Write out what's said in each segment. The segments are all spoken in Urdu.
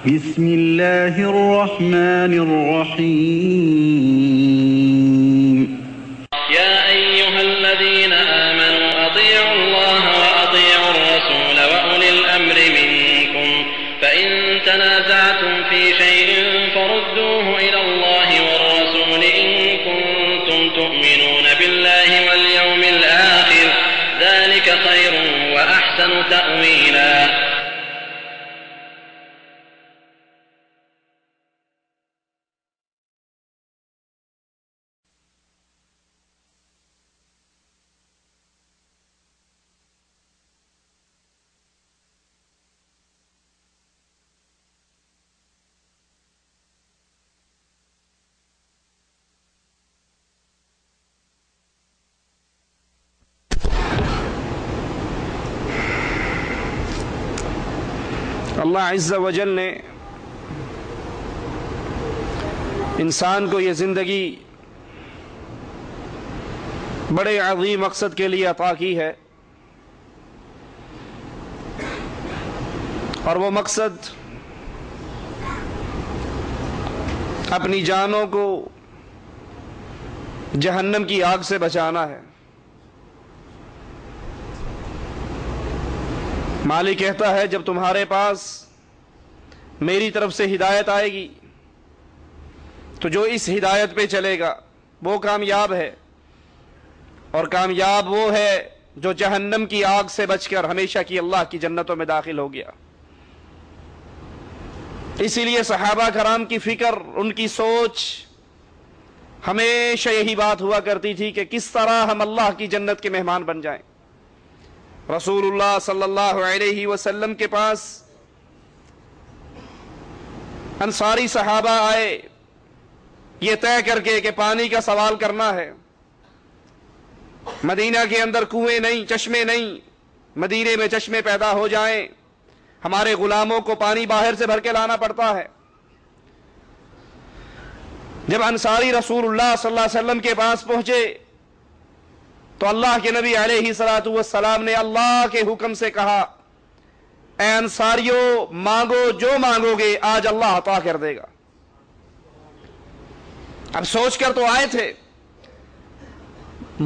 بسم الله الرحمن الرحيم يا أيها الذين آمنوا أطيعوا الله وأطيعوا الرسول وأولي الأمر منكم فإن تنازعتم في شيء فردوه إلى الله والرسول إن كنتم تؤمنون بالله واليوم الآخر ذلك خير وأحسن تأويلا. اللہ عز و جل نے انسان کو یہ زندگی بڑے عظیم مقصد کے لیے عطا کی ہے، اور وہ مقصد اپنی جانوں کو جہنم کی آگ سے بچانا ہے۔ مالک کہتا ہے جب تمہارے پاس میری طرف سے ہدایت آئے گی تو جو اس ہدایت پہ چلے گا وہ کامیاب ہے، اور کامیاب وہ ہے جو جہنم کی آگ سے بچ کر ہمیشہ کی اللہ کی جنتوں میں داخل ہو گیا۔ اسی لیے صحابہ کرام کی فکر، ان کی سوچ ہمیشہ یہی بات ہوا کرتی تھی کہ کس طرح ہم اللہ کی جنت کے مہمان بن جائیں۔ رسول اللہ صلی اللہ علیہ وسلم کے پاس انصاری صحابہ آئے یہ طے کر کے کہ پانی کا سوال کرنا ہے۔ مدینہ کے اندر کنویں نہیں، چشمے نہیں، مدینے میں چشمے پیدا ہو جائیں، ہمارے غلاموں کو پانی باہر سے بھر کے لانا پڑتا ہے۔ جب انصاری رسول اللہ صلی اللہ علیہ وسلم کے پاس پہنچے تو اللہ کے نبی علیہ الصلوۃ والسلام نے اللہ کے حکم سے کہا، اے انصاریوں مانگو جو مانگو گے آج اللہ عطا کر دے گا۔ اب سوچ کر تو آئے تھے،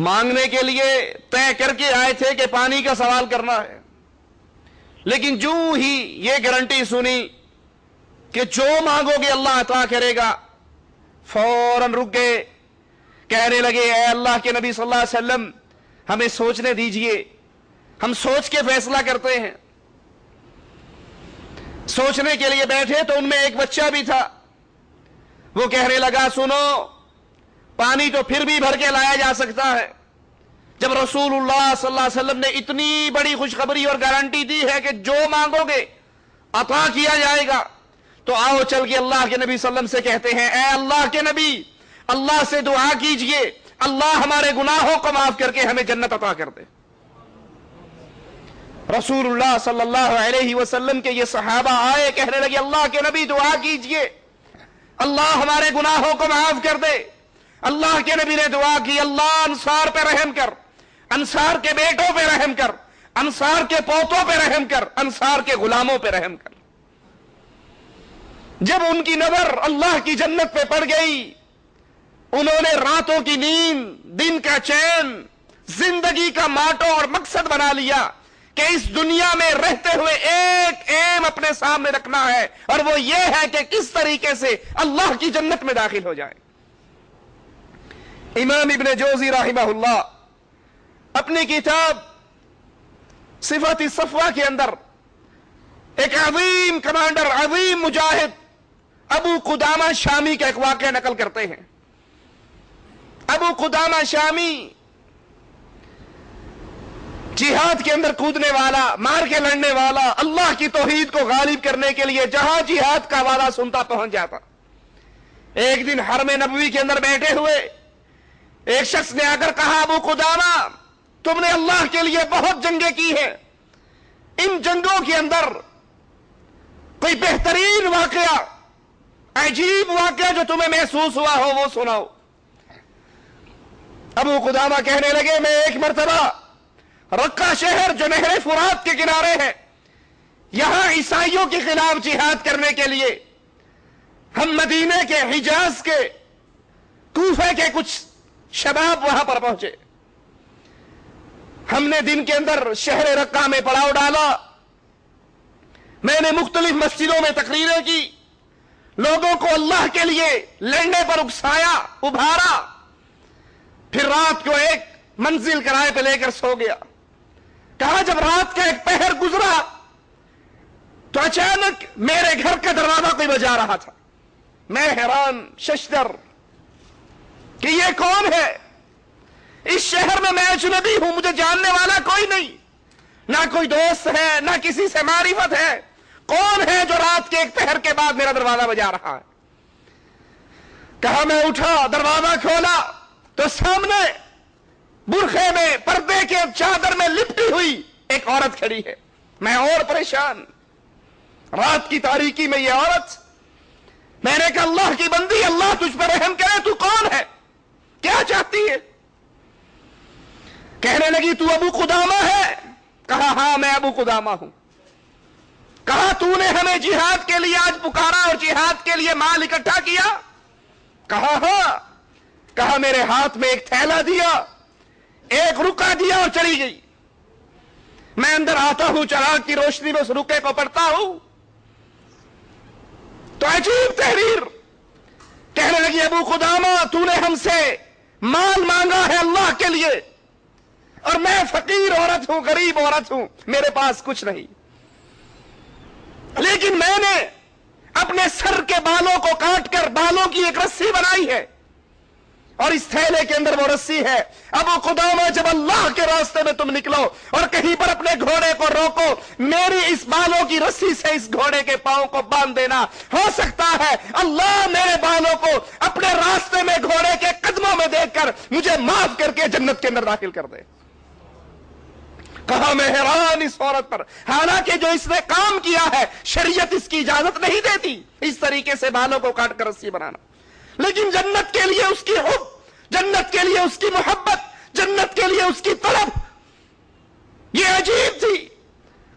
مانگنے کے لیے طے کر کے آئے تھے کہ پانی کا سوال کرنا ہے، لیکن جو ہی یہ گارنٹی سنی کہ جو مانگو گے اللہ عطا کرے گا، فوراً رک گئے، کہنے لگے اے اللہ کے نبی صلی اللہ علیہ وسلم ہمیں سوچنے دیجئے، ہم سوچ کے فیصلہ کرتے ہیں۔ سوچنے کے لیے بیٹھے تو ان میں ایک بچہ بھی تھا، وہ کہنے لگا سنو، پانی تو پھر بھی بھر کے لایا جا سکتا ہے، جب رسول اللہ صلی اللہ علیہ وسلم نے اتنی بڑی خوشخبری اور گارنٹی دی ہے کہ جو مانگو گے عطا کیا جائے گا، تو آؤ چل کے اللہ کے نبی صلی اللہ علیہ وسلم سے کہتے ہیں اے اللہ کے نبی اللہ سے دعا کیجئے اللہ ہمارے گناہوں کو معاف کر کے ہمیں جنت عطا کر دے۔ رسول اللہ صلی اللہ علیہ وسلم کے یہ صحابہ آئے، کہنے لگے اللہ کے نبی دعا کیجئے اللہ ہمارے گناہوں کو معاف کر دے۔ اللہ کے نبی نے دعا کی، اللہ انصار پہ رحم کر، انصار کے بیٹوں پہ رحم کر، انصار کے پوتوں پہ رحم کر، انصار کے غلاموں پہ رحم کر۔ جب ان کی نظر اللہ کی جنت پہ پڑ گئی، انہوں نے راتوں کی نیند، دن کا چین، زندگی کا ماٹو اور مقصد بنا لیا کہ اس دنیا میں رہتے ہوئے ایک ایم اپنے سامنے رکھنا ہے، اور وہ یہ ہے کہ کس طریقے سے اللہ کی جنت میں داخل ہو جائے۔ امام ابن جوزی رحمہ اللہ اپنی کتاب صفات الصفوہ کے اندر ایک عظیم کمانڈر، عظیم مجاہد ابو قدامہ شامی کا ایک واقعہ نقل کرتے ہیں۔ ابو قدامہ شامی جہاد کے اندر کودنے والا، مار کے لڑنے والا، اللہ کی توحید کو غالب کرنے کے لیے جہاں جہاد کا وعدہ سنتا پہنچ جاتا۔ ایک دن حرم نبوی کے اندر بیٹھے ہوئے ایک شخص نے آ کر کہا ابو قدامہ تم نے اللہ کے لیے بہت جنگیں کی ہیں، ان جنگوں کے اندر کوئی بہترین واقعہ، عجیب واقعہ جو تمہیں محسوس ہوا ہو وہ سناؤ۔ ابو قدامہ کہنے لگے میں ایک مرتبہ رقہ شہر جو نہر فرات کے کنارے ہے یہاں عیسائیوں کے خلاف جہاد کرنے کے لیے ہم مدینے کے، حجاز کے، کوفہ کے کچھ شباب وہاں پر پہنچے. ہم نے دن کے اندر شہر رقہ میں پڑاؤ ڈالا. میں نے مختلف مسجدوں میں تقریریں کی، لوگوں کو اللہ کے لیے لڑنے پر اکسایا، ابھارا. پھر رات کو ایک منزل کرائے پہ لے کر سو گیا. کہا جب رات کا ایک پہر گزرا تو اچانک میرے گھر کا دروازہ کوئی بجا رہا تھا. میں حیران ششدر کہ یہ کون ہے؟ اس شہر میں میں اجنبی ہوں، مجھے جاننے والا کوئی نہیں، نہ کوئی دوست ہے، نہ کسی سے معرفت ہے. کون ہے جو رات کے ایک پہر کے بعد میرا دروازہ بجا رہا ہے؟ کہا میں اٹھا، دروازہ کھولا تو سامنے برقعے میں، پردے کے چادر میں لپٹی ہوئی ایک عورت کھڑی ہے. میں اور پریشان، رات کی تاریکی میں یہ عورت. میں نے کہا اللہ کی بندی، اللہ تجھ پر رحم کرے، تو کون ہے؟ کیا چاہتی ہے؟ کہنے لگی تو ابو قدامہ ہے. کہا ہاں میں ابو قدامہ ہوں. کہا تو نے ہمیں جہاد کے لیے آج پکارا اور جہاد کے لیے مال اکٹھا کیا؟ کہا ہاں. کہا میرے ہاتھ میں ایک تھیلا دیا، ایک رکا دیا اور چلی گئی. میں اندر آتا ہوں، چراغ کی روشنی میں اس رکے کو پڑھتا ہوں تو عجیب تحریر. کہنے لگی ابو قدامہ تو نے ہم سے مال مانگا ہے اللہ کے لیے، اور میں فقیر عورت ہوں، غریب عورت ہوں، میرے پاس کچھ نہیں، لیکن میں نے اپنے سر کے بالوں کو کاٹ کر بالوں کی ایک رسی بنائی ہے اور اس تھیلے کے اندر وہ رسی ہے. ابو قدامہ جب اللہ کے راستے میں تم نکلو اور کہیں پر اپنے گھوڑے کو روکو، میری اس بالوں کی رسی سے اس گھوڑے کے پاؤں کو باندھ دینا. ہو سکتا ہے اللہ میرے بالوں کو اپنے راستے میں گھوڑے کے قدموں میں دیکھ کر مجھے معاف کر کے جنت کے اندر داخل کر دے. کہا میں حیران اس عورت پر، حالانکہ جو اس نے کام کیا ہے شریعت اس کی اجازت نہیں دیتی اس طریقے سے بالوں کو کاٹ کر رسی بنانا، لیکن جنت کے لیے اس کی حب، جنت کے لیے اس کی محبت، جنت کے لیے اس کی طلب یہ عجیب تھی.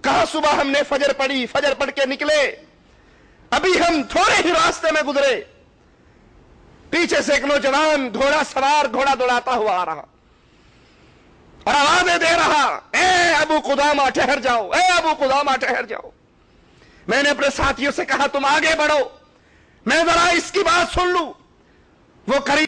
کہا صبح ہم نے فجر پڑھی، فجر پڑھ کے نکلے، ابھی ہم تھوڑے ہی راستے میں گزرے، پیچھے سے ایک نوجوان گھوڑا سوار گھوڑا دوڑاتا ہوا آ رہا اور آوازیں دے رہا، اے ابو قدامہ ٹھہر جاؤ، اے ابو قدامہ ٹھہر جاؤ. میں نے اپنے ساتھیوں سے کہا تم آگے بڑھو، میں ذرا اس کی بات سن لوں. وہ قریب